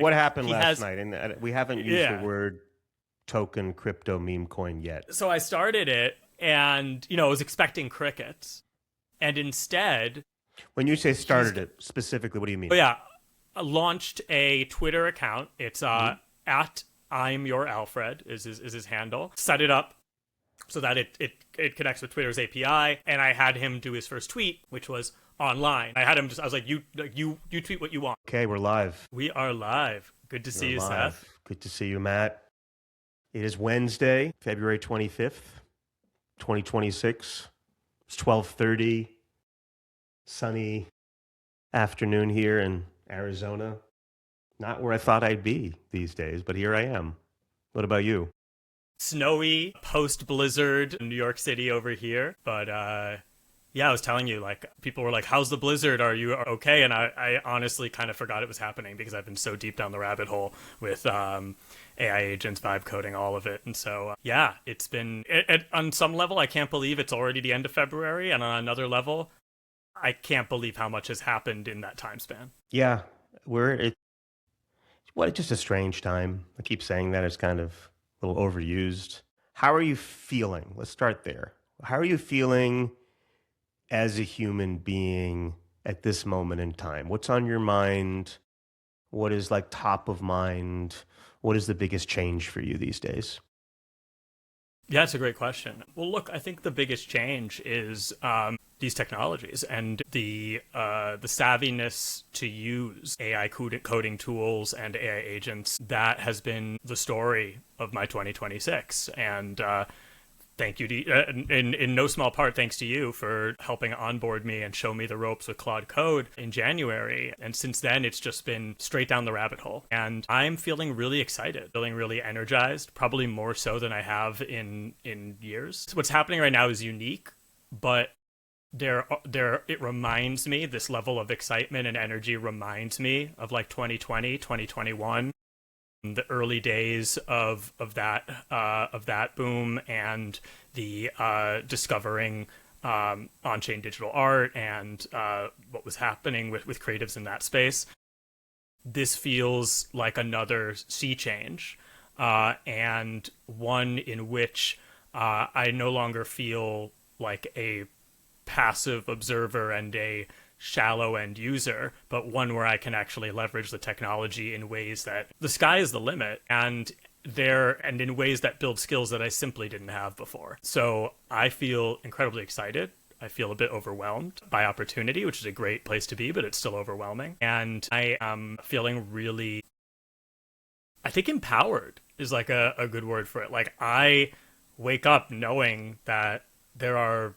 What happened He last has, night? And we haven't used the yeah. word token, crypto, meme coin yet. So I started it and, I was expecting crickets. And instead, When you say he's, started it specifically, what do you oh mean? yeah, launched a Twitter account. It's Hmm. at I'm your Alfred is his handle. Set it up so that it connects with Twitter's API, and I had him do his first tweet, which was online. I was like, you tweet what you want. Okay, we're live. We are live. Good to We're see you, live. Seth. Good to see you, Matt. It is Wednesday, February 25th, 2026. It's 12:30, sunny afternoon here in Arizona. Not where I thought I'd be these days, but here I am. What about you? Snowy post blizzard in New York City over here, but yeah, I was telling you, like, people were like, how's the blizzard? Are you okay? And I honestly kind of forgot it was happening because I've been so deep down the rabbit hole with AI agents, vibe coding, all of it. And so, yeah, it's been, on some level, I can't believe it's already the end of February. And on another level, I can't believe how much has happened in that time span. Yeah, it's just a strange time. I keep saying that. It's kind of a little overused. How are you feeling? Let's start there. How are you feeling as a human being at this moment in time? What's on your mind? What is like top of mind? What is the biggest change for you these days? Yeah, it's a great question. Well, look, I think the biggest change is these technologies and the savviness to use AI coding tools and AI agents. That has been the story of my 2026, and thank you to in no small part thanks to you for helping onboard me and show me the ropes with Claude Code in January. And since then, it's just been straight down the rabbit hole. And I'm feeling really excited, feeling really energized, probably more so than I have in years. What's happening right now is unique, but it reminds me, this level of excitement and energy reminds me of like 2020, 2021, the early days of that boom, and the discovering on-chain digital art and what was happening with creatives in that space. This feels like another sea change, and one in which I no longer feel like a passive observer and a shallow end user, but one where I can actually leverage the technology in ways that the sky is the limit, and in ways that build skills that I simply didn't have before. So I feel incredibly excited. I feel a bit overwhelmed by opportunity, which is a great place to be, but it's still overwhelming. And I am feeling really, I think empowered is like a good word for it. Like, I wake up knowing that there are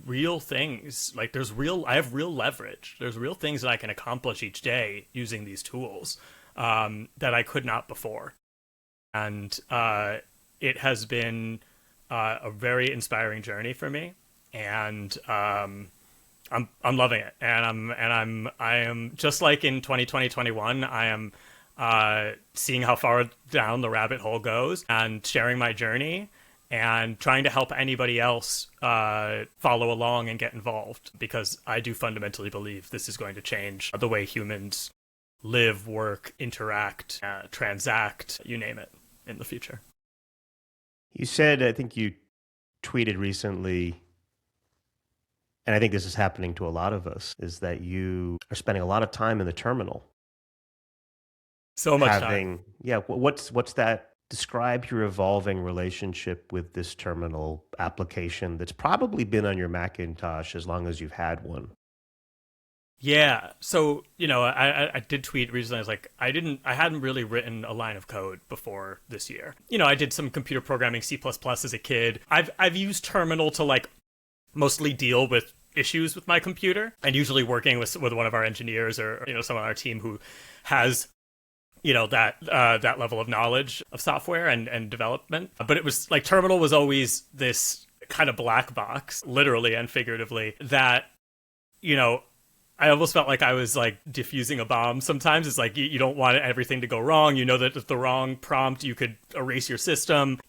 real things, like I have real leverage. There's real things that I can accomplish each day using these tools that I could not before. And it has been a very inspiring journey for me, and I'm loving it. And I am just like in 2020, 21, I am seeing how far down the rabbit hole goes and sharing my journey and trying to help anybody else follow along and get involved, because I do fundamentally believe this is going to change the way humans live, work, interact, transact, you name it, in the future. You said, I think you tweeted recently, and I think this is happening to a lot of us, is that you are spending a lot of time in the terminal. So much time. Yeah, what's that? Describe your evolving relationship with this terminal application that's probably been on your Macintosh as long as you've had one. Yeah. So, I did tweet recently. I was like, I hadn't really written a line of code before this year. I did some computer programming, C++ as a kid. I've used terminal to like mostly deal with issues with my computer, and usually working with one of our engineers or, someone on our team who has that level of knowledge of software and development. But it was like terminal was always this kind of black box, literally and figuratively, that, I almost felt like I was like diffusing a bomb. Sometimes it's like you don't want everything to go wrong. You know that with the wrong prompt, you could erase your system,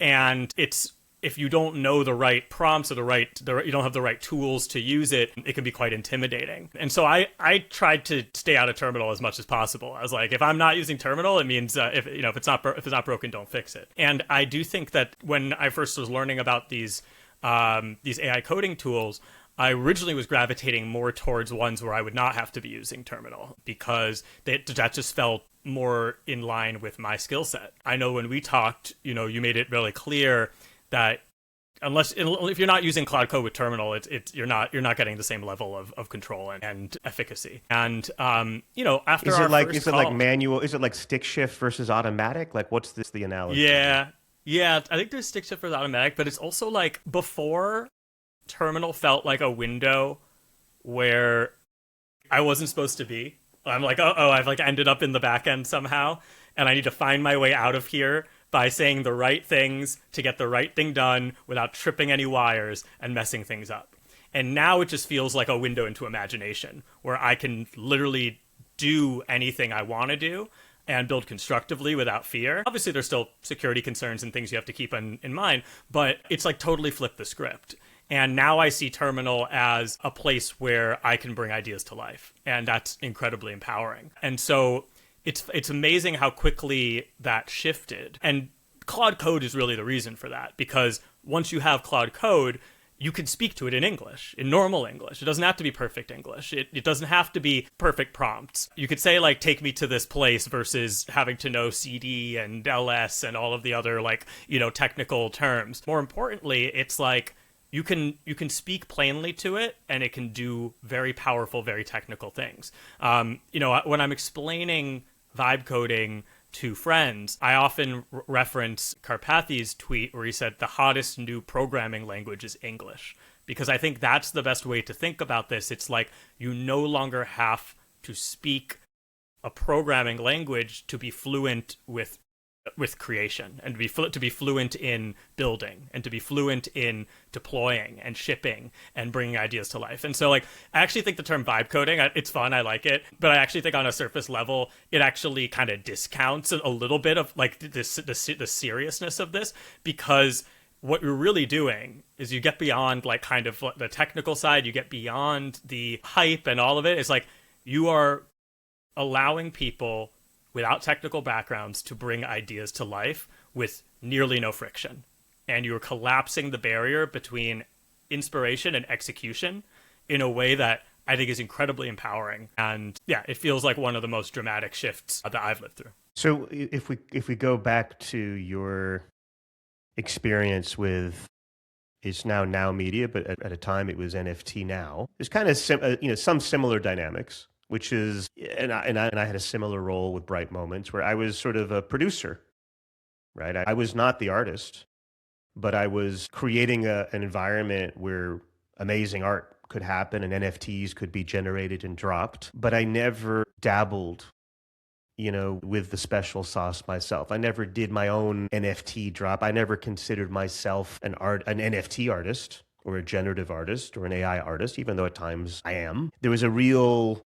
and it's if you don't know the right prompts or you don't have the right tools to use it, it can be quite intimidating. And so I tried to stay out of terminal as much as possible. I was like, if I'm not using terminal, it means if it's not broken, don't fix it. And I do think that when I first was learning about these AI coding tools, I originally was gravitating more towards ones where I would not have to be using terminal, because that just felt more in line with my skill set. I know when we talked, you made it really clear that if you're not using Claude Code with terminal, you're not getting the same level of control and efficacy. And after is our it like first is it call, like manual? Is it like stick shift versus automatic? Like, what's the analogy? Yeah, I think there's stick shift versus automatic, but it's also like before terminal felt like a window where I wasn't supposed to be. I'm like, I've like ended up in the back end somehow, and I need to find my way out of here by saying the right things to get the right thing done without tripping any wires and messing things up. And now it just feels like a window into imagination where I can literally do anything I want to do and build constructively without fear. Obviously, there's still security concerns and things you have to keep in mind, but it's like totally flipped the script. And now I see terminal as a place where I can bring ideas to life. And that's incredibly empowering. And so it's amazing how quickly that shifted. And Claude Code is really the reason for that, because once you have Claude Code, you can speak to it in English, in normal English. It doesn't have to be perfect English. It doesn't have to be perfect prompts. You could say, like, take me to this place versus having to know CD and LS and all of the other, like, technical terms. More importantly, it's like, you can speak plainly to it, and it can do very powerful, very technical things. When I'm explaining vibe coding to friends, I often reference Karpathy's tweet where he said the hottest new programming language is English, because I think that's the best way to think about this. It's like you no longer have to speak a programming language to be fluent with creation, and to be fluent in building, and to be fluent in deploying and shipping and bringing ideas to life. And so, like, I actually think the term vibe coding, it's fun, I like it, but I actually think on a surface level, it actually kind of discounts a little bit of like the seriousness of this, because what you're really doing is you get beyond like kind of the technical side, you get beyond the hype and all of it. It's like you are allowing people without technical backgrounds to bring ideas to life with nearly no friction. And you're collapsing the barrier between inspiration and execution in a way that I think is incredibly empowering. And yeah, it feels like one of the most dramatic shifts that I've lived through. So if we go back to your experience with, it's now media, but at a time it was NFT now, there's kind of some similar dynamics, which is, and I had a similar role with Bright Moments where I was sort of a producer, right? I was not the artist, but I was creating an environment where amazing art could happen and NFTs could be generated and dropped. But I never dabbled, with the special sauce myself. I never did my own NFT drop. I never considered myself an NFT artist or a generative artist or an AI artist, even though at times I am. There was a real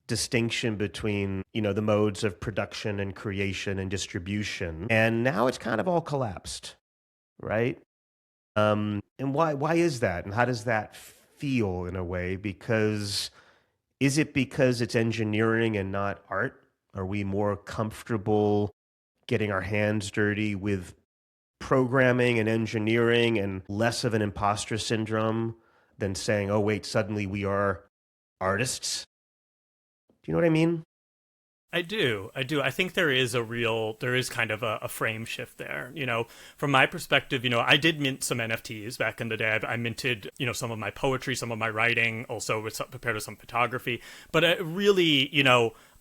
distinction between, the modes of production and creation and distribution. And now it's kind of all collapsed, right? And why is that? And how does that feel in a way? Because is it because it's engineering and not art? Are we more comfortable getting our hands dirty with programming and engineering and less of an imposter syndrome than saying, oh, wait, suddenly we are artists? Do you know what I mean? I do. I think there is kind of a frame shift there. From my perspective, I did mint some NFTs back in the day. I minted, some of my poetry, some of my writing, also prepared with some photography. But it really,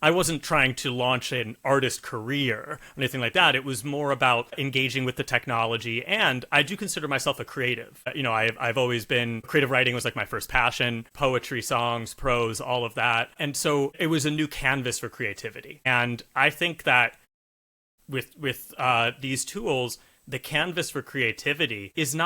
I wasn't trying to launch an artist career or anything like that. It was more about engaging with the technology. And I do consider myself a creative. I've always been, creative writing was like my first passion, poetry, songs, prose, all of that. And so it was a new canvas for creativity. And I think that with these tools, the canvas for creativity is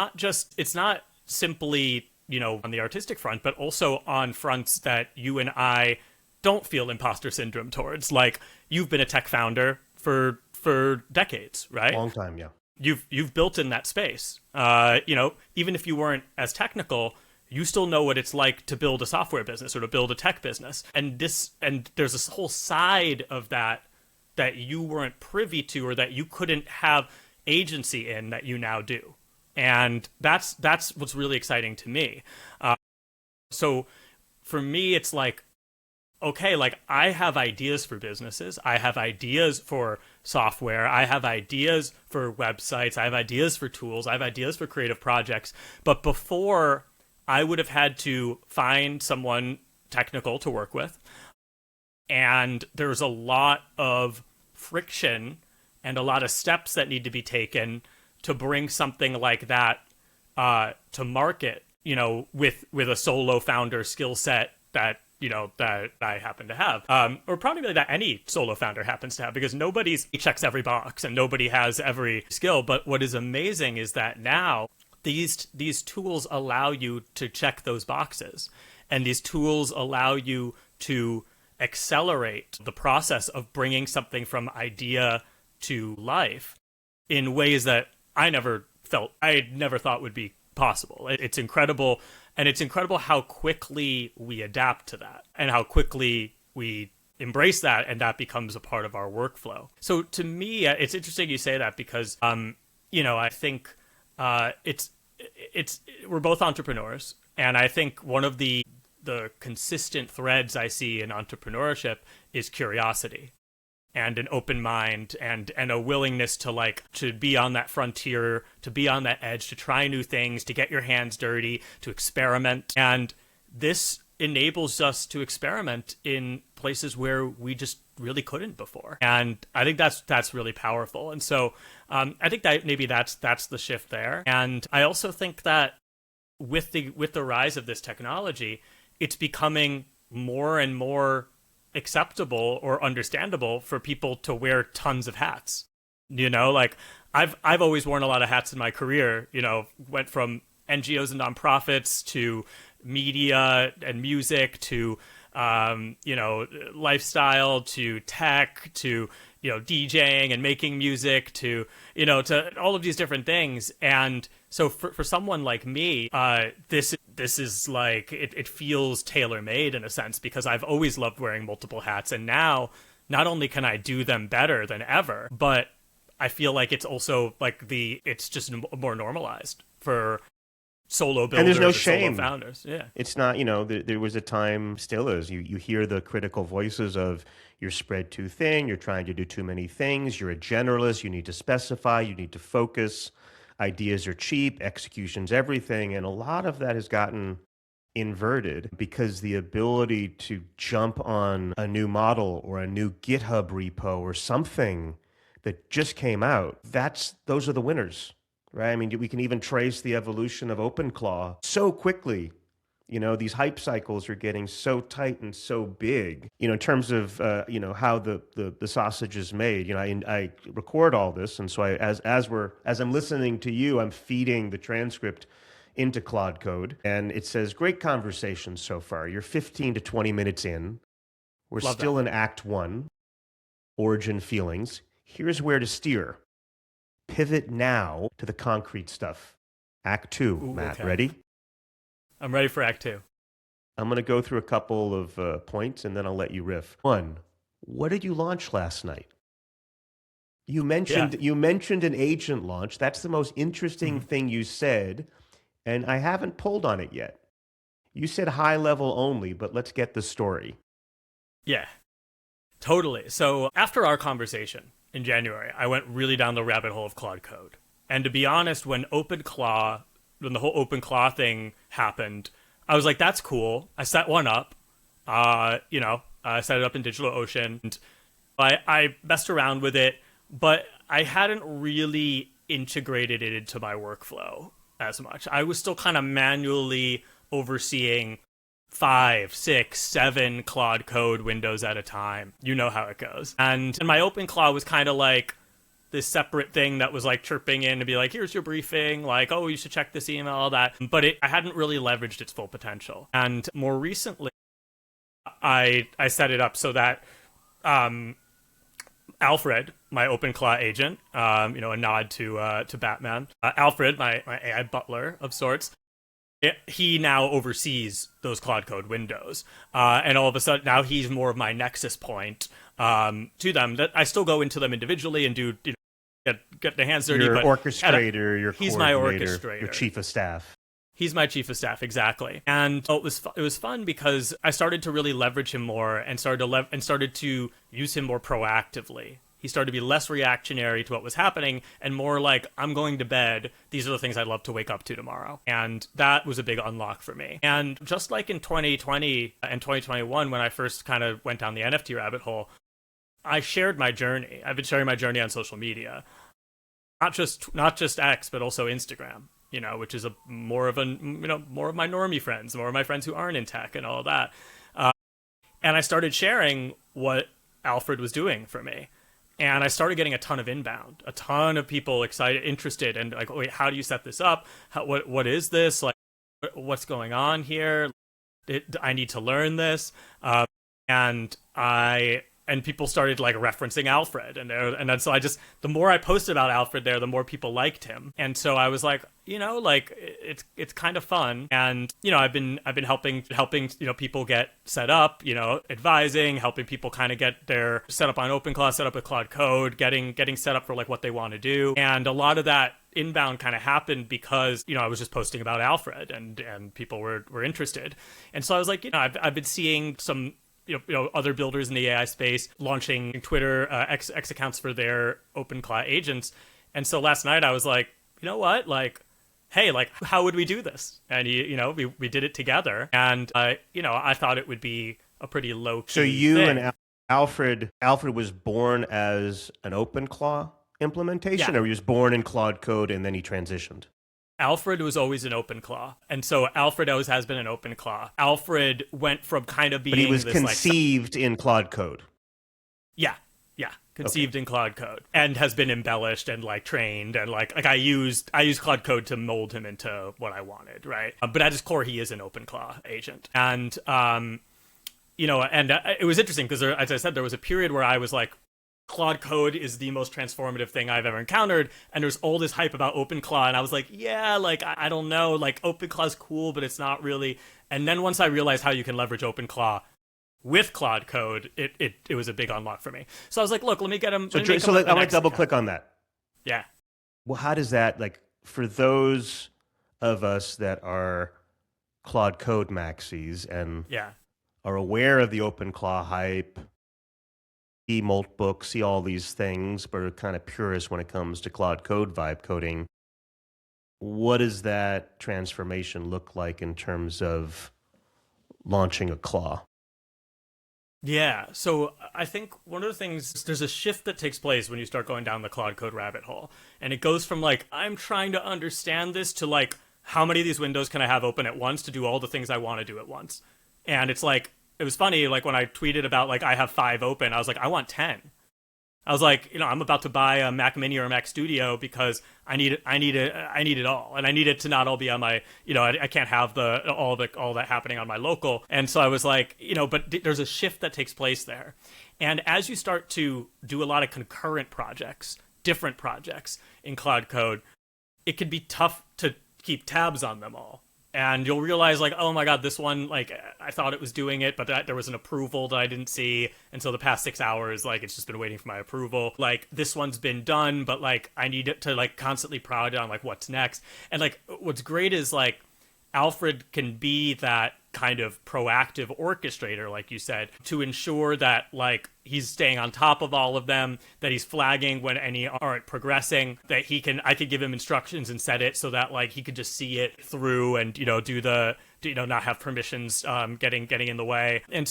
it's not simply, on the artistic front, but also on fronts that you and I don't feel imposter syndrome towards. Like, you've been a tech founder for decades, right? Long time, yeah. you've built in that space. Even if you weren't as technical, you still know what it's like to build a software business or to build a tech business. And there's a whole side of that you weren't privy to, or that you couldn't have agency in, that you now do. And that's what's really exciting to me. So for me, it's like, okay, like I have ideas for businesses. I have ideas for software. I have ideas for websites. I have ideas for tools. I have ideas for creative projects. But before, I would have had to find someone technical to work with. And there's a lot of friction and a lot of steps that need to be taken to bring something like that to market, with a solo founder skill set that I happen to have, or probably that any solo founder happens to have, because nobody checks every box and nobody has every skill. But what is amazing is that now these tools allow you to check those boxes, and these tools allow you to accelerate the process of bringing something from idea to life in ways that I never thought would be possible. It's incredible. And it's incredible how quickly we adapt to that and how quickly we embrace that, and that becomes a part of our workflow. So to me, it's interesting you say that, because, I think we're both entrepreneurs. And I think one of the consistent threads I see in entrepreneurship is curiosity and an open mind and a willingness to be on that frontier, to be on that edge, to try new things, to get your hands dirty, to experiment. And this enables us to experiment in places where we just really couldn't before. And I think that's really powerful. And so I think that maybe that's the shift there. And I also think that with the rise of this technology, it's becoming more and more acceptable or understandable for people to wear tons of hats. Like I've always worn a lot of hats in my career, went from NGOs and nonprofits to media and music to lifestyle to tech to DJing and making music to all of these different things. And so for someone like me, this is like, it feels tailor-made in a sense, because I've always loved wearing multiple hats. And now not only can I do them better than ever, but I feel like it's also like it's just more normalized for solo builders. And there's no shame. shame. Solo founders. Yeah. It's not, there was a time, still is, you hear the critical voices of, you're spread too thin, you're trying to do too many things, you're a generalist, you need to specify, you need to focus, ideas are cheap, execution's everything. And a lot of that has gotten inverted, because the ability to jump on a new model or a new GitHub repo or something that just came out, those are the winners, right? I mean, we can even trace the evolution of OpenClaw so quickly. These hype cycles are getting so tight and so big, in terms of, how the sausage is made. I record all this. And so as I'm listening to you, I'm feeding the transcript into Claude Code, and it says, great conversation so far. You're 15 to 20 minutes in. We're still in Act 1, origin feelings. Here's where to steer. Pivot now to the concrete stuff. Act 2, Ooh, Matt, okay. Ready? I'm ready for Act 2. I'm going to go through a couple of points, and then I'll let you riff. 1, what did you launch last night? You mentioned an agent launch. That's the most interesting thing you said, and I haven't pulled on it yet. You said high level only, but let's get the story. Yeah, totally. So after our conversation in January, I went really down the rabbit hole of Claude Code. And to be honest, when the whole OpenClaw thing happened, I was like, that's cool. I set one up. I set it up in DigitalOcean. And I messed around with it, but I hadn't really integrated it into my workflow as much. I was still kind of manually overseeing 5, 6, 7 Claude Code windows at a time. You know how it goes. And my OpenClaw was kind of like this separate thing that was like chirping in to be like, here's your briefing, like, oh, you should check this email, all that. But I hadn't really leveraged its full potential. And more recently, I set it up so that Alfred, my OpenClaw agent, a nod to Batman. Alfred, my AI butler of sorts, he now oversees those Claude Code windows, and all of a sudden now he's more of my nexus point to them. That I still go into them individually and do get the hands dirty. Your but orchestrator, your he's my coordinator, orchestrator, your chief of staff. He's my chief of staff, exactly. And it was fun because I started to really leverage him more and started to use him more proactively. He started to be less reactionary to what was happening and more like, I'm going to bed. These are the things I'd love to wake up to tomorrow. And that was a big unlock for me. And just like in 2020 and 2021, when I first kind of went down the NFT rabbit hole, I shared my journey. I've been sharing my journey on social media, not just X, but also Instagram. Which is more of my normie friends, more of my friends who aren't in tech and all of that. And I started sharing what Alfred was doing for me. And I started getting a ton of inbound, a ton of people excited, interested, and like, wait, how do you set this up? What is this? Like, what's going on here? I need to learn this. And people started like referencing Alfred, and then so the more I posted about Alfred there, the more people liked him, and so I was like, it's kind of fun, and I've been helping people get set up, advising, helping people kind of get their set up on OpenClaw, set up with Claude Code, getting set up for like what they want to do, and a lot of that inbound kind of happened because I was just posting about Alfred, and people were interested, and so I was like, I've been seeing some other builders in the AI space launching Twitter X accounts for their OpenClaw agents. And so last night I was like, you know what? Like, hey, like, how would we do this? And we did it together. And I thought it would be a pretty low key. So you thing. and Alfred was born as an OpenClaw implementation, or he was born in Claude Code and then he transitioned? Alfred was always an OpenClaw, and so Alfred always has been an OpenClaw. Alfred went from kind of being, but he was this, conceived in Claude Code. Yeah, conceived in Claude Code, and has been embellished and like trained, and like I used Claude Code to mold him into what I wanted, right? But at his core, he is an OpenClaw agent, and it was interesting because as I said, there was a period where I was like, Claude Code is the most transformative thing I've ever encountered, and there's all this hype about OpenClaw, and I was like, yeah, like, I don't know, like, OpenClaw's cool, but it's not really. And then once I realized how you can leverage OpenClaw with Claude Code, it was a big unlock for me. So I was like, look, let me get him. So I want to double click on that. Yeah. Well, how does that, like, for those of us that are Claude Code maxis and are aware of the OpenClaw hype, see Moltbook, see all these things, but are kind of purists when it comes to Claude Code vibe coding. What does that transformation look like in terms of launching a claw? Yeah, so I think one of the things, there's a shift that takes place when you start going down the Claude Code rabbit hole. And it goes from like, I'm trying to understand this to like, how many of these windows can I have open at once to do all the things I want to do at once? And it's like, it was funny, like when I tweeted about like I have 5 open, I was like, I want 10. I was like, I'm about to buy a Mac Mini or a Mac Studio because I need it all, and I need it to not all be on my, I can't have all that happening on my local. And so I was like, but there's a shift that takes place there, and as you start to do a lot of concurrent projects, different projects in Claude Code, it can be tough to keep tabs on them all. And you'll realize, like, oh my God, this one, like, I thought it was doing it, but there was an approval that I didn't see. And so the past 6 hours, like, it's just been waiting for my approval. Like, this one's been done, but, like, I need it to, like, constantly prod it on, like, what's next. And, like, what's great is, like, Alfred can be that kind of proactive orchestrator, like you said, to ensure that, like, he's staying on top of all of them, that he's flagging when any aren't progressing, that I could give him instructions and set it so that, like, he could just see it through and, not have permissions getting in the way. And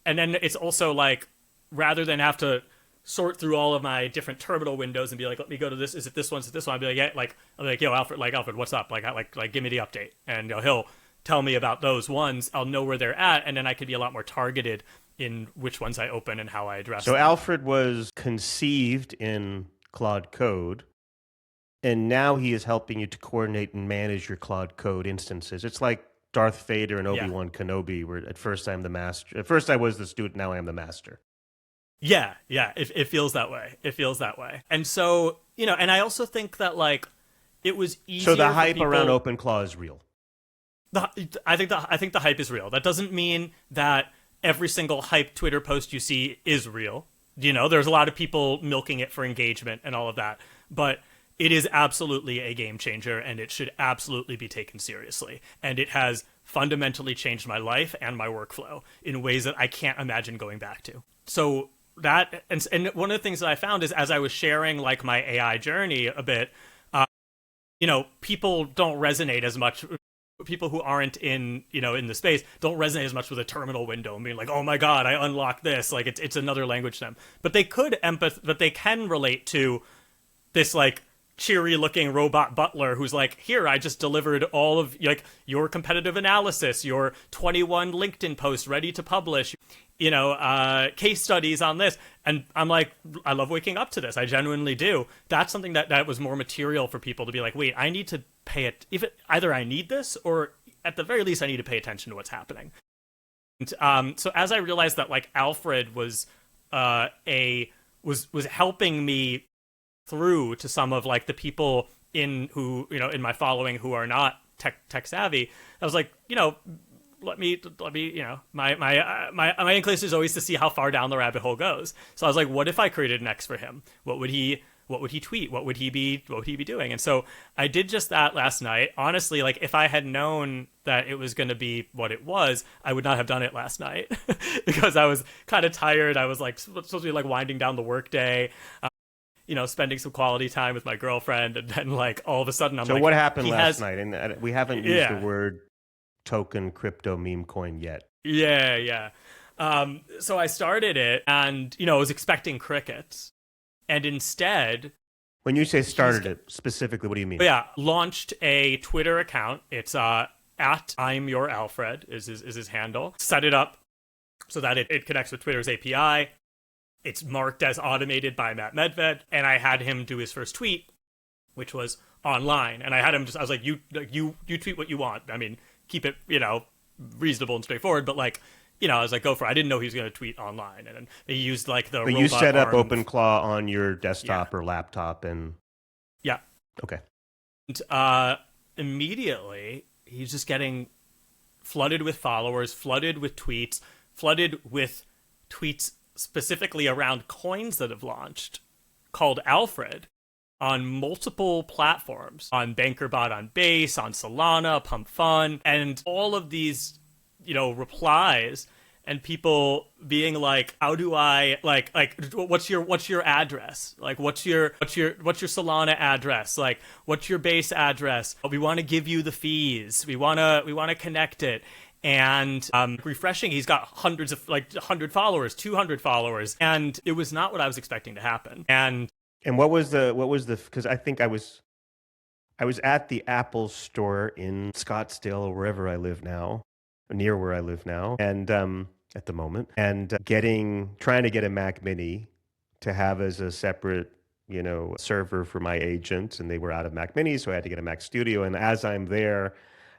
then it's also, like, rather than have to sort through all of my different terminal windows and be like, let me go to this. Is it this one? Is it this one? I'll be like, yeah, I'll be like, yo, Alfred, what's up? Like, give me the update. And he'll tell me about those ones. I'll know where they're at. And then I could be a lot more targeted in which ones I open and how I address them. So Alfred was conceived in Claude Code, and now he is helping you to coordinate and manage your Claude Code instances. It's like Darth Vader and Obi-Wan Kenobi, where at first I'm the master. At first I was the student, now I am the master. Yeah, it feels that way. It feels that way. And so, and I also think that like it was So the easier for hype around people. OpenClaw is real. I think the hype is real. That doesn't mean that every single hype Twitter post you see is real. There's a lot of people milking it for engagement and all of that, but it is absolutely a game changer, and it should absolutely be taken seriously. And it has fundamentally changed my life and my workflow in ways that I can't imagine going back to. So and one of the things that I found is as I was sharing like my AI journey a bit, people don't resonate as much. People who aren't in the space don't resonate as much with a terminal window and being like, oh my god, I unlocked this. Like it's another language to them. But they can relate to this like cheery looking robot butler who's like, here, I just delivered all of like your competitive analysis, your 21 LinkedIn posts ready to publish, case studies on this. And I'm like, I love waking up to this. I genuinely do. That's something that was more material for people to be like, wait, I need to pay it. Either I need this, or at the very least, I need to pay attention to what's happening. And, so as I realized that like Alfred was was helping me through to some of like the people in my following who are not tech savvy, I was like, let me my inclination is always to see how far down the rabbit hole goes. So I was like, what if I created an X for him? What would he tweet? What would he be doing? And so I did just that last night. Honestly, like if I had known that it was going to be what it was, I would not have done it last night because I was kind of tired. I was like supposed to be like winding down the workday, spending some quality time with my girlfriend, and then like all of a sudden I'm So like, what happened last night? And we haven't used Yeah. the word token crypto meme coin yet. Yeah. So I started it, and I was expecting crickets, and instead, When you say started it specifically, what do you mean? yeah, launched a Twitter account. It's at I'm your Alfred is his handle. Set it up so that it connects with Twitter's API. It's marked as automated by Matt Medved, and I had him do his first tweet, which was online. And I had him I was like, you tweet what you want. I mean, keep it, reasonable and straightforward, but like, I was like, go for it. I didn't know he was going to tweet online. And then he used like the But robot you set up arm. OpenClaw on your desktop or laptop and... Yeah. Okay. And immediately, he's just getting flooded with followers, flooded with tweets specifically around coins that have launched called Alfred on multiple platforms, on BankerBot, on Base, on Solana, Pump Fun, and all of these, replies and people being like, how do I like what's your address? Like what's your Solana address? Like what's your Base address? We want to give you the fees. We want to connect it. And refreshing, he's got hundreds of 100 followers, 200 followers, and it was not what I was expecting to happen. And what was the because I think I was at the Apple store in Scottsdale or wherever I live now, near where I live now, and at the moment, and trying to get a Mac Mini to have as a separate server for my agent, and they were out of Mac Mini, so I had to get a Mac Studio. And as I'm there,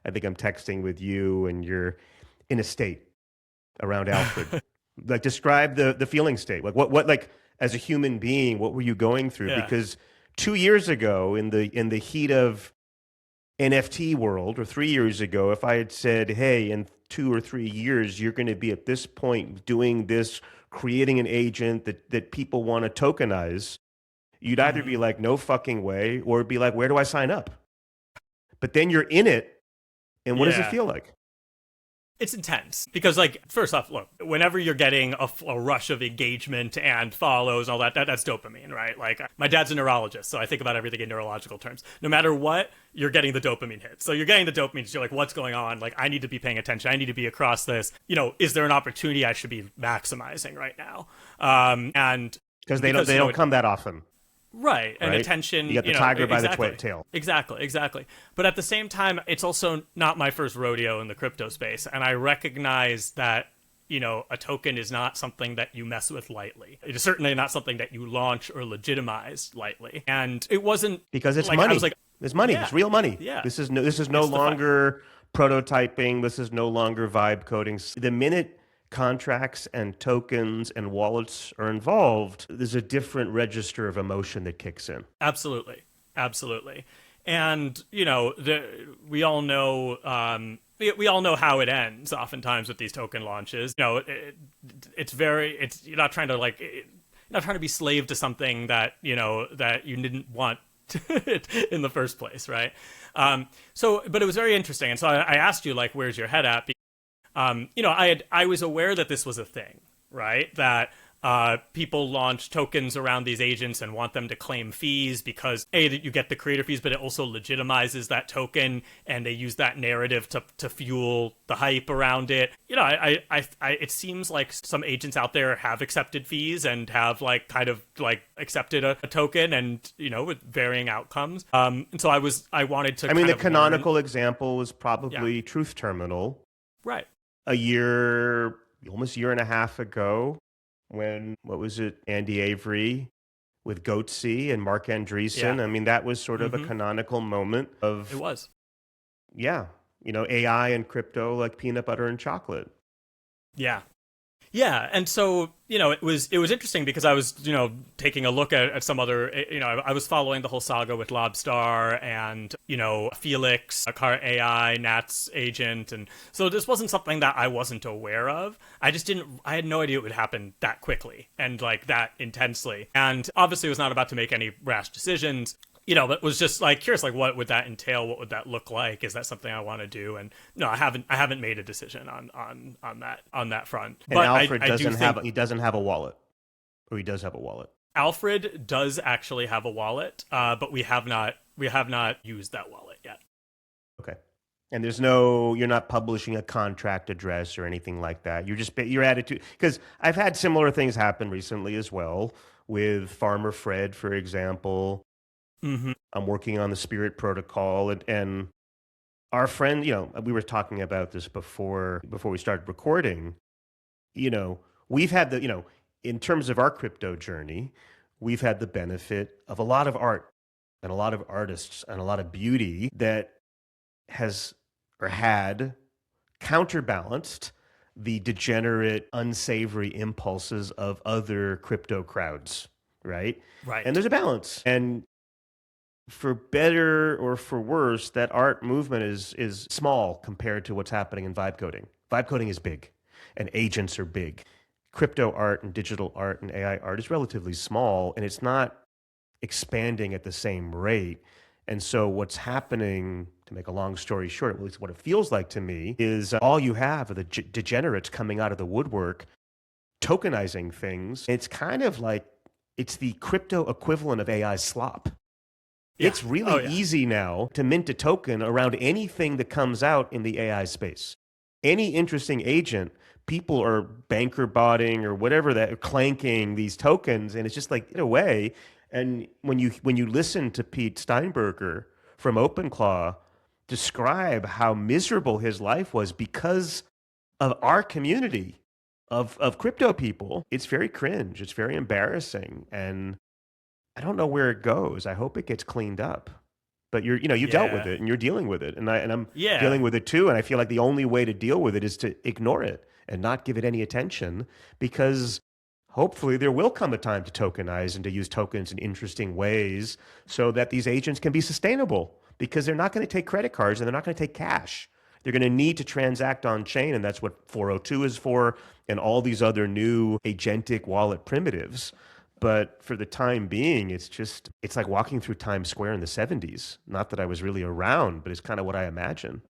I think I'm texting with you, and you're in a state around Alfred. Like, describe the feeling state. Like, what like as a human being, what were you going through? Yeah. Because 2 years ago, in the heat of NFT world, or 3 years ago, if I had said, hey, in 2 or 3 years, you're going to be at this point doing this, creating an agent that people want to tokenize, you'd either be like, no fucking way, or be like, where do I sign up? But then you're in it. And what does it feel like? It's intense because, like, first off, look, whenever you're getting a rush of engagement and follows and all that's dopamine, right? Like, my dad's a neurologist, so I think about everything in neurological terms. No matter what, you're getting the dopamine hit. So you're getting the dopamine. So you're like, what's going on? Like, I need to be paying attention. I need to be across this. Is there an opportunity I should be maximizing right now? And because they don't come that often. Right. And attention. You got the tiger by exactly. the tail. Exactly. But at the same time, it's also not my first rodeo in the crypto space. And I recognize that, a token is not something that you mess with lightly. It is certainly not something that you launch or legitimize lightly. And it wasn't... Because it's like, money. I was like, it's money. Yeah. It's real money. Yeah. This is no longer prototyping. This is no longer vibe coding. The minute contracts and tokens and wallets are involved, there's a different register of emotion that kicks in. Absolutely. Absolutely. And, we all know, we all know how it ends oftentimes with these token launches. You're not trying to not trying to be slave to something that, that you didn't want in the first place, right? But it was very interesting. And so I asked you, like, where's your head at? I was aware that this was a thing, right? That people launch tokens around these agents and want them to claim fees because that you get the creator fees, but it also legitimizes that token, and they use that narrative to fuel the hype around it. It seems like some agents out there have accepted fees and have accepted a token, and with varying outcomes. And so I wanted to. The canonical example was probably Truth Terminal, right? Almost a year and a half ago, when, what was it, Andy Avery with Goatse and Mark Andreessen. Yeah. That was sort of a canonical moment of... It was. Yeah. AI and crypto like peanut butter and chocolate. Yeah. Yeah, and so, it was interesting because I was, taking a look at some other, I was following the whole saga with Lobstar and, Felix, a car AI, Nat's agent, and so this wasn't something that I wasn't aware of. I had no idea it would happen that quickly and that intensely. And obviously was not about to make any rash decisions. But was just curious, what would that entail? What would that look like? Is that something I want to do? And no, I haven't made a decision on that front. And but Alfred doesn't have a wallet, or he does have a wallet. Alfred does actually have a wallet, but we have not used that wallet yet. Okay. And you're not publishing a contract address or anything like that. Your attitude, because I've had similar things happen recently as well with Farmer Fred, for example. Mm-hmm. I'm working on the Spirit protocol, and our friend, we were talking about this before we started recording. We've had in terms of our crypto journey, we've had the benefit of a lot of art and a lot of artists and a lot of beauty that had counterbalanced the degenerate, unsavory impulses of other crypto crowds, right? Right. And there's a balance. And for better or for worse, that art movement is small compared to what's happening in vibe coding. Vibe coding is big, and agents are big. Crypto art and digital art and AI art is relatively small, and it's not expanding at the same rate. And so what's happening, to make a long story short, at least what it feels like to me, is all you have are the degenerates coming out of the woodwork, tokenizing things. It's kind of like it's the crypto equivalent of AI slop. Yeah. It's really easy now to mint a token around anything that comes out in the AI space. Any interesting agent, people are banker botting or whatever that, clanking these tokens, and it's just get away. And when you listen to Pete Steinberger from OpenClaw describe how miserable his life was because of our community of crypto people, it's very cringe. It's very embarrassing, and I don't know where it goes. I hope it gets cleaned up. But you dealt with it, and you're dealing with it, and I'm dealing with it too. And I feel like the only way to deal with it is to ignore it and not give it any attention, because hopefully there will come a time to tokenize and to use tokens in interesting ways so that these agents can be sustainable, because they're not going to take credit cards and they're not going to take cash. They're going to need to transact on chain, and that's what 402 is for, and all these other new agentic wallet primitives. But for the time being, it's like walking through Times Square in the 70s. Not that I was really around, but it's kind of what I imagine.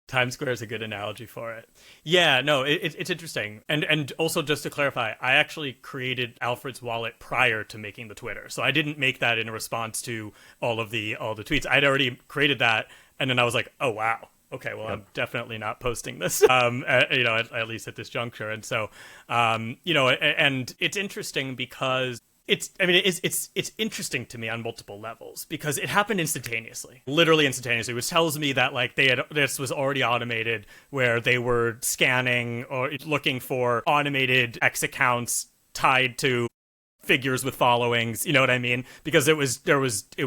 Times Square is a good analogy for it. Yeah, no, it's interesting. And also, just to clarify, I actually created Alfred's wallet prior to making the Twitter. So I didn't make that in response to all the tweets. I'd already created that, and then I was like, oh, wow. Okay, well, I'm definitely not posting this, at least at this juncture. And so, and it's interesting because it's interesting to me on multiple levels, because it happened instantaneously, literally instantaneously, which tells me that this was already automated, where they were scanning or looking for automated X accounts tied to figures with followings, you know what I mean? Because it was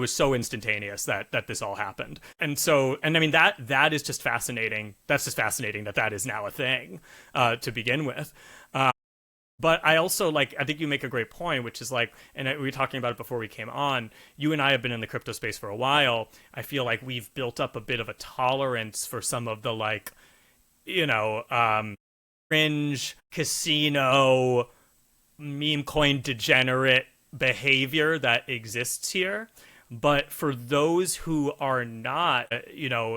so instantaneous that this all happened. And so, and I mean, that is just fascinating. That's just fascinating that is now a thing to begin with. But I also I think you make a great point, which is and we were talking about it before we came on. You and I have been in the crypto space for a while. I feel like we've built up a bit of a tolerance for some of the cringe casino meme coin degenerate behavior that exists here. But for those who are not,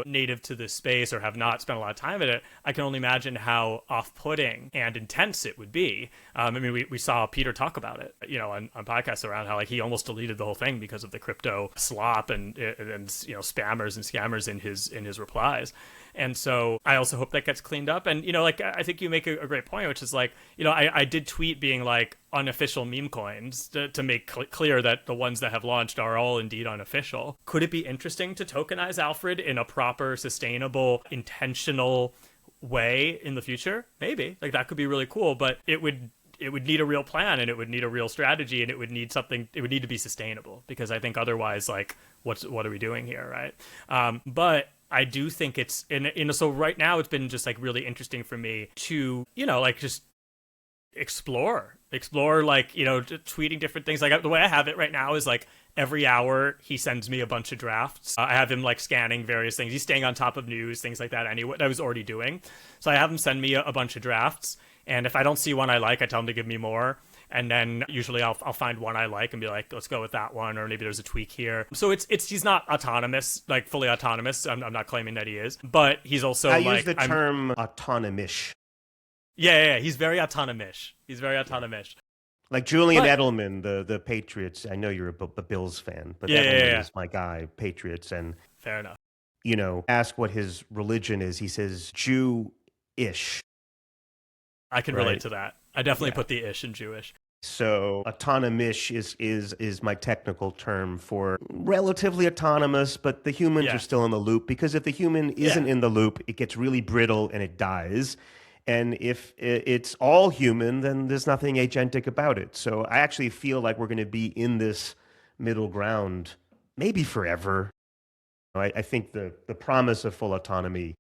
native to this space or have not spent a lot of time in it, I can only imagine how off-putting and intense it would be. I mean, we saw Peter talk about it, on podcasts around how he almost deleted the whole thing because of the crypto slop and spammers and scammers in his replies. And so I also hope that gets cleaned up. And, I think you make a great point, which is I did tweet being unofficial meme coins to make clear that the ones that have launched are all indeed unofficial. Could it be interesting to tokenize Alfred in a proper, sustainable, intentional way in the future? Maybe. That could be really cool, but it would need a real plan, and it would need a real strategy, and it would need to be sustainable, because I think otherwise, what are we doing here, right? But I do think it's so right now it's been just really interesting for me to just explore tweeting different things. The way I have it right now is every hour he sends me a bunch of drafts. I have him scanning various things. He's staying on top of news, things like that, anyway, I was already doing. So I have him send me a bunch of drafts, and if I don't see one I like, I tell him to give me more. And then usually I'll find one I like and be let's go with that one, or maybe there's a tweak here. So he's not autonomous, fully autonomous. I'm not claiming that he is, but he's also I use the term autonomish. Yeah, he's very autonomish. Like Julian Edelman, the Patriots. I know you're a Bills fan, but Edelman is my guy, Patriots. And fair enough. Ask what his religion is. He says Jew-ish. I can relate to that. I definitely put the ish in Jewish. So autonomish is my technical term for relatively autonomous, but the humans are still in the loop, because if the human isn't in the loop, it gets really brittle and it dies. And if it's all human, then there's nothing agentic about it. So I actually feel like we're going to be in this middle ground maybe forever. I think the promise of full autonomy,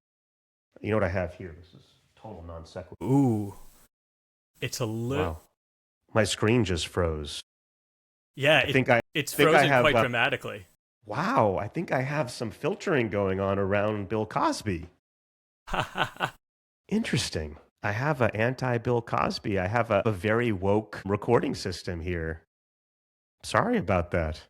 you know what I have here? This is total non sequitur. Ooh. It's a little... Wow. My screen just froze. Yeah, it's frozen quite dramatically. Wow, I think I have some filtering going on around Bill Cosby. Interesting. I have an anti-Bill Cosby. I have a very woke recording system here. Sorry about that.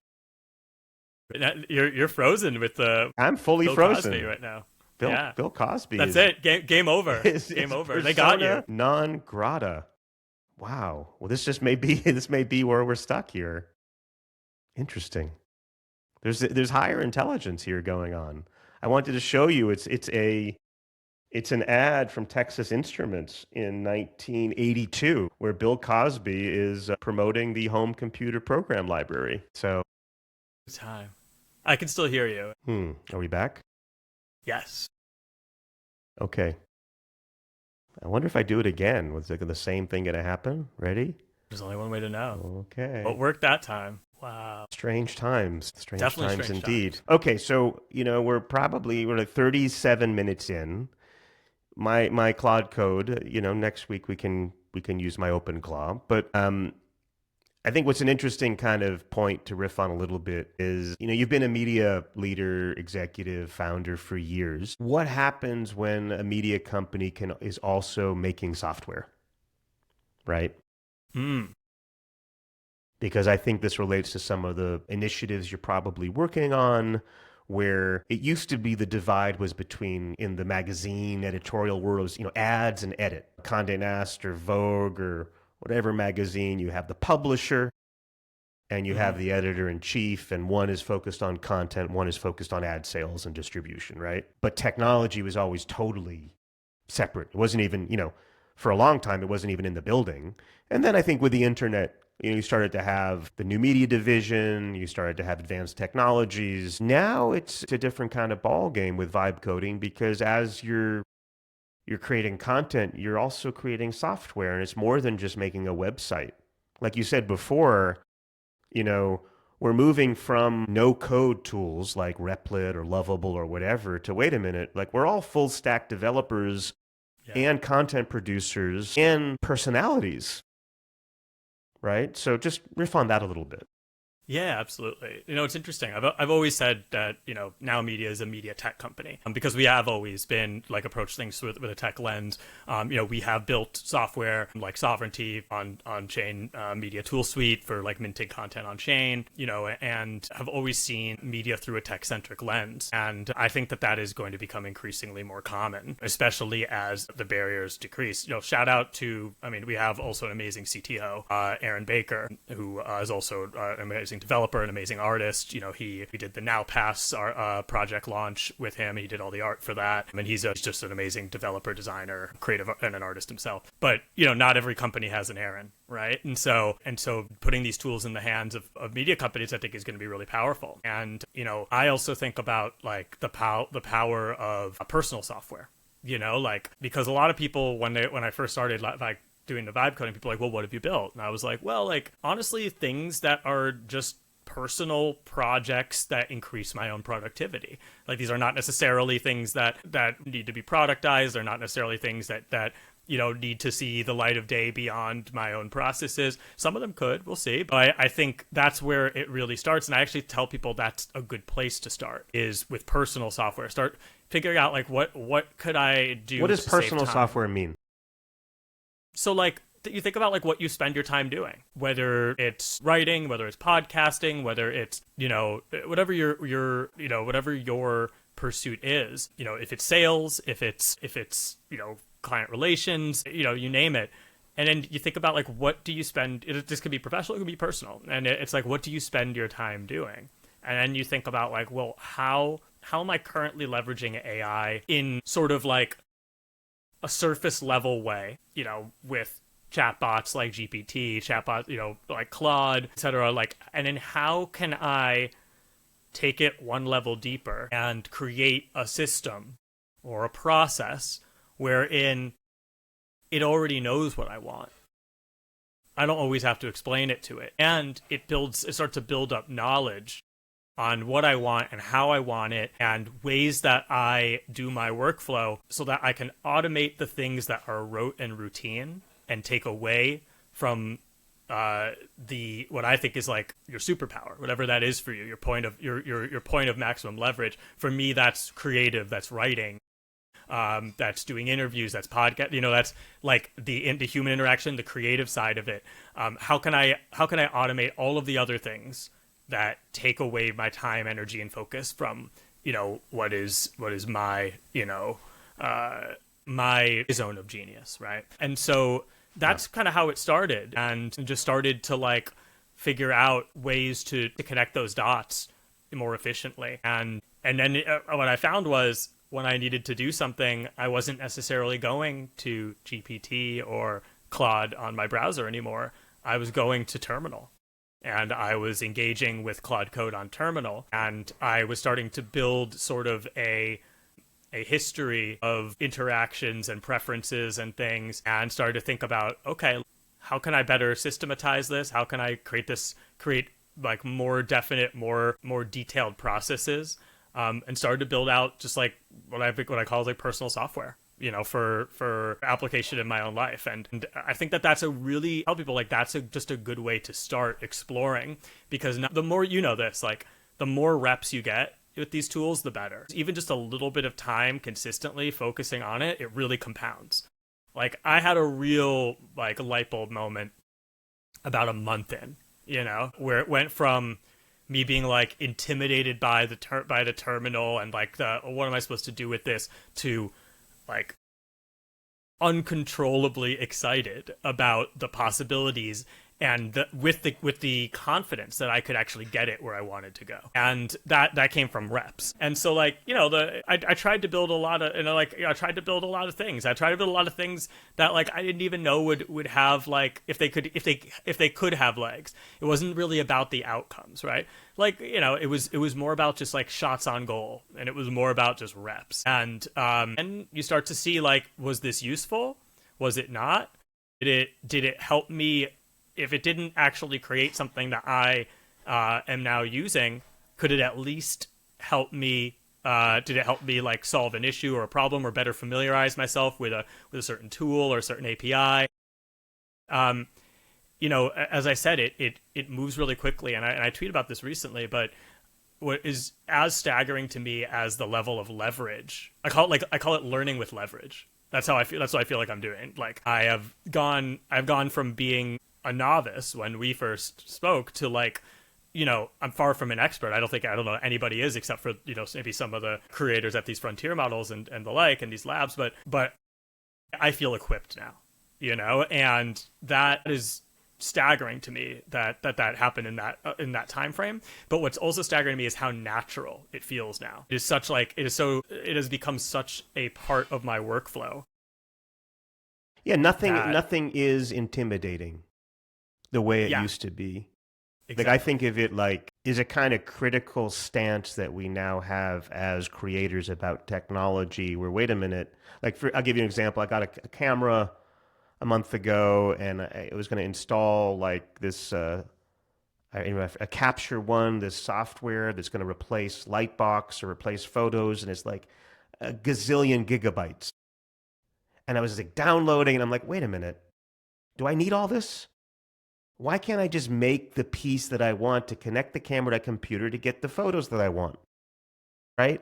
You're frozen with the... I'm fully Bill frozen Cosby right now. Bill Cosby. That's it. Game over. Game over. They got you. Non grata. Wow. Well, this may be where we're stuck here. Interesting. There's higher intelligence here going on. I wanted to show you. It's an ad from Texas Instruments in 1982 where Bill Cosby is promoting the home computer program library. So, time. I can still hear you. Are we back? Yes. Okay. I wonder if I do it again. Was the same thing going to happen? Ready? There's only one way to know. Okay. What worked that time? Wow. Strange times. Definitely Strange strange indeed. times. Okay, so we're 37 minutes in. My Claude Code. Next week we can use my OpenClaw. But I think what's an interesting kind of point to riff on a little bit is, you've been a media leader, executive, founder for years. What happens when a media company is also making software, right? Because I think this relates to some of the initiatives you're probably working on, where it used to be the divide was between, in the magazine editorial world, was, ads and edit. Condé Nast or Vogue or whatever magazine, you have the publisher and you have the editor-in-chief, and one is focused on content, one is focused on ad sales and distribution, right? But technology was always totally separate. It wasn't even, for a long time, it wasn't even in the building. And then I think with the internet, you started to have the new media division, you started to have advanced technologies. Now it's a different kind of ball game with vibe coding, because as you're creating content, you're also creating software, and it's more than just making a website Like you said before, you know, we're moving from no code tools like Replit or Lovable or whatever to wait a minute, like we're all full stack developers Yeah. and content producers and personalities, right? So just riff on that a little bit. Yeah, absolutely. It's interesting. I've always said that, Now Media is a media tech company, because we have always been like approach things with a tech lens. We have built software like Sovereignty on chain media tool suite for like minting content on chain, and have always seen media through a tech centric lens. And I think that is going to become increasingly more common, especially as the barriers decrease. Shout out to, we have also an amazing CTO, Aaron Baker, who is also an amazing developer, an amazing artist. We did the Now Pass project launch with him. He did all the art for that. I mean, he's just an amazing developer, designer, creative, and an artist himself. But not every company has an Aaron, right? And so putting these tools in the hands of media companies, I think, is going to be really powerful. And I also think about like the power of personal software. Because a lot of people when I first started like doing the vibe coding, people are like, well, what have you built? And I was like, well, like honestly, things that are just personal projects that increase my own productivity. Like these are not necessarily things that need to be productized. They're not necessarily things that need to see the light of day beyond my own processes. Some of them could, we'll see. But I think that's where it really starts. And I actually tell people that's a good place to start, is with personal software. Start figuring out like what could I do. What does personal software mean? So like you think about like what you spend your time doing, whether it's writing, whether it's podcasting, whether it's, whatever whatever your pursuit is, if it's sales, if it's, client relations, you name it. And then you think about like, what do you spend? This could be professional, it could be personal. And it's like, what do you spend your time doing? And then you think about like, well, how am I currently leveraging AI in sort of like a surface level way, with chatbots like GPT, chatbots, like Claude, etc. Like, and then how can I take it one level deeper and create a system or a process wherein it already knows what I want. I don't always have to explain it to it. And it starts to build up knowledge on what I want and how I want it and ways that I do my workflow so that I can automate the things that are rote and routine and take away from what I think is like your superpower, whatever that is for you, your point of maximum leverage. For me, that's creative, that's writing, that's doing interviews, that's podcast, that's like the human interaction, the creative side of it. How can I automate all of the other things that take away my time, energy, and focus from, what is my, my zone of genius, right? And so that's kind of how it started, and just started to like figure out ways to connect those dots more efficiently. And then what I found was when I needed to do something, I wasn't necessarily going to GPT or Claude on my browser anymore. I was going to Terminal. And I was engaging with Claude Code on Terminal, and I was starting to build sort of a history of interactions and preferences and things, and started to think about, okay, how can I better systematize this? How can I create like more definite, more detailed processes, and started to build out just like what I call like personal software, for application in my own life. And I think that's a really help people, like that's just a good way to start exploring, because the more this, like the more reps you get with these tools, the better. Even just a little bit of time consistently focusing on it, it really compounds. Like I had a real like light bulb moment about a month in, where it went from me being like intimidated by the terminal and like what am I supposed to do with this, to like uncontrollably excited about the possibilities and with the confidence that I could actually get it where I wanted to go. And that came from reps. And so like, I tried to build a lot of, I tried to build a lot of things. I tried to build a lot of things that like I didn't even know would have like, if they could have legs. It wasn't really about the outcomes, right? Like, it was more about just like shots on goal, and it was more about just reps. And you start to see like, was this useful? Was it not? Did it help me if it didn't actually create something that I am now using, could it at least help me? Did it help me like solve an issue or a problem, or better familiarize myself with a certain tool or a certain API? As I said, it moves really quickly, and I tweeted about this recently. But what is as staggering to me as the level of leverage, I call it learning with leverage. That's how I feel. That's what I feel like I'm doing. Like I've gone from being a novice when we first spoke to like, I'm far from an expert. I don't know anybody is, except for, maybe some of the creators at these frontier models and the like, and these labs, but I feel equipped now, and that is staggering to me that happened in that time frame. But what's also staggering to me is how natural it feels now. It has become such a part of my workflow. Yeah, nothing is intimidating the way it Yeah. used to be. Exactly. Like I think of it like is a kind of critical stance that we now have as creators about technology where, wait a minute, I'll give you an example. I got a camera a month ago and I was going to install like this, a Capture One, this software that's going to replace Lightbox or replace photos. And it's like a gazillion gigabytes. And I was like downloading and I'm like, wait a minute, do I need all this? Why can't I just make the piece that I want to connect the camera to the computer to get the photos that I want? Right?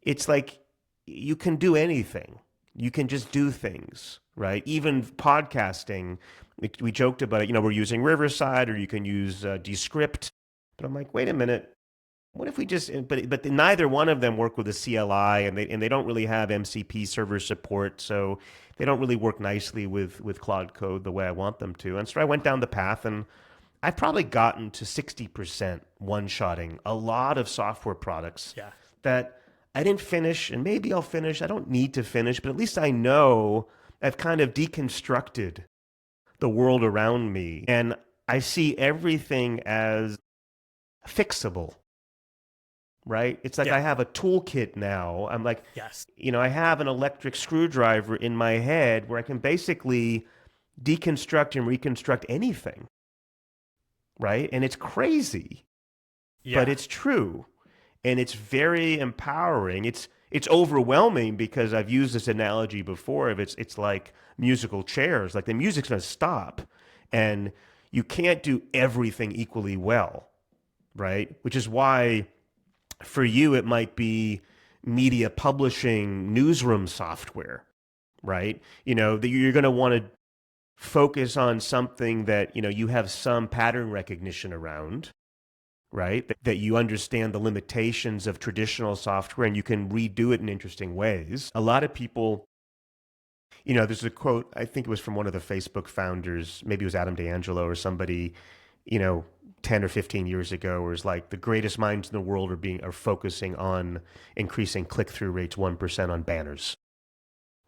It's like you can do anything. You can just do things, right? Even podcasting, we joked about it, we're using Riverside or you can use Descript. But I'm like, wait a minute. What if we just, but neither one of them work with a CLI and they don't really have MCP server support. So they don't really work nicely with Claude Code the way I want them to. And so I went down the path and I've probably gotten to 60% one-shotting a lot of software products that I didn't finish, and maybe I'll finish. I don't need to finish, but at least I know I've kind of deconstructed the world around me. And I see everything as fixable. Right? It's like I have a toolkit now. I'm like, yes, I have an electric screwdriver in my head where I can basically deconstruct and reconstruct anything. Right? And it's crazy, but it's true. And it's very empowering. It's overwhelming because I've used this analogy before. It's like musical chairs. Like the music's going to stop and you can't do everything equally well. Right? Which is why for you, it might be media publishing newsroom software, right? That you're going to want to focus on something that, you have some pattern recognition around, right? That you understand the limitations of traditional software and you can redo it in interesting ways. A lot of people, there's a quote, I think it was from one of the Facebook founders, maybe it was Adam D'Angelo or somebody, 10 or 15 years ago, where it's like the greatest minds in the world are focusing on increasing click-through rates 1% on banners,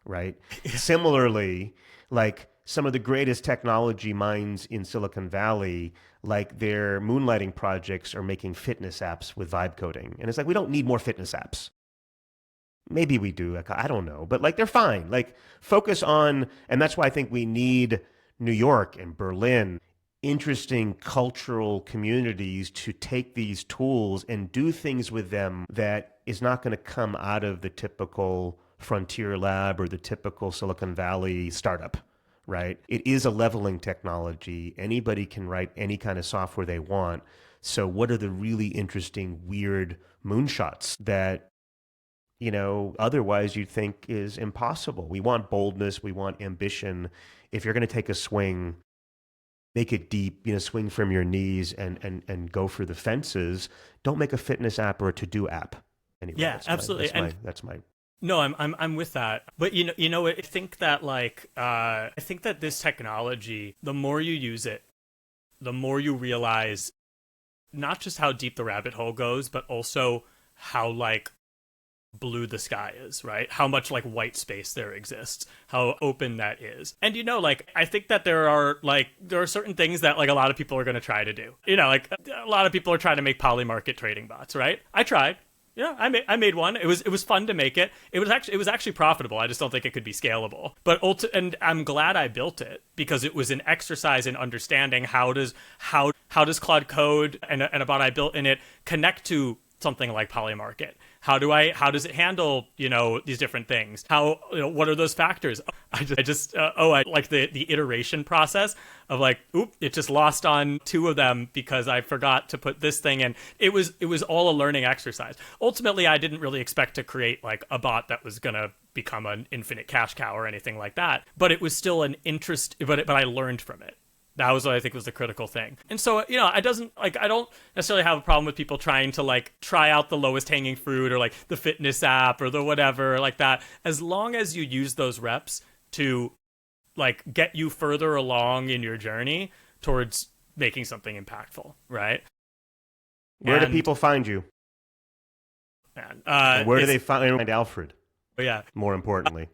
right? Similarly, like some of the greatest technology minds in Silicon Valley, like their moonlighting projects are making fitness apps with vibe coding. And it's like, we don't need more fitness apps. Maybe we do, like, I don't know, but like they're fine. Like focus on, and that's why I think we need New York and Berlin, interesting cultural communities to take these tools and do things with them that is not going to come out of the typical frontier lab or the typical Silicon Valley startup, right? It is a leveling technology. Anybody can write any kind of software they want. So what are the really interesting, weird moonshots that, otherwise you'd think is impossible? We want boldness. We want ambition. If you're going to take a swing, make it deep, swing from your knees and go for the fences. Don't make a fitness app or a to-do app. Anyway, yeah, absolutely. That's my. No, I'm with that. But I think that I think that this technology, the more you use it, the more you realize not just how deep the rabbit hole goes, but also how blue the sky is, right? How much white space there exists, how open that is. And I think that there are certain things that a lot of people are going to try to do. A lot of people are trying to make polymarket trading bots, right? I tried. Yeah, I made one. It was fun to make it. It was actually profitable. I just don't think it could be scalable. But and I'm glad I built it because it was an exercise in understanding how does Claude Code and a bot I built in it connect to something like Polymarket. How does it handle, these different things? What are those factors? I like the iteration process of like, it just lost on two of them because I forgot to put this thing in. It was all a learning exercise. Ultimately, I didn't really expect to create like a bot that was going to become an infinite cash cow or anything like that. But it was still an interest, but I learned from it. That was what I think was the critical thing. And so, I don't necessarily have a problem with people trying to like try out the lowest hanging fruit or like the fitness app or the whatever like that. As long as you use those reps to like get you further along in your journey towards making something impactful, right? Where do people find you? Where do they find Alfred? Yeah. More importantly.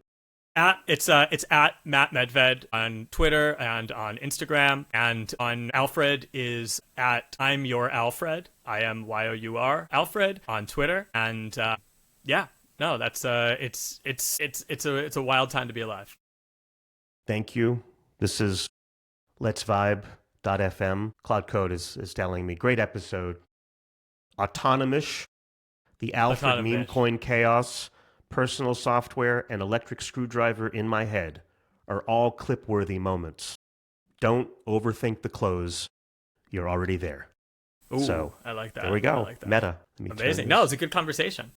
It's at Matt Medved on Twitter and on Instagram, and on Alfred is at I'm Your Alfred, IMYOUR Alfred on Twitter, and that's it's a wild time to be alive. Thank you. This is Let's Vibe.fm. Claude Code is telling me great episode. Autonomish, the Alfred meme coin chaos. Personal software and electric screwdriver in my head are all clip-worthy moments. Don't overthink the close. You're already there. Ooh, so I like that. There we go. I like that. Meta. Amazing. No, it's a good conversation.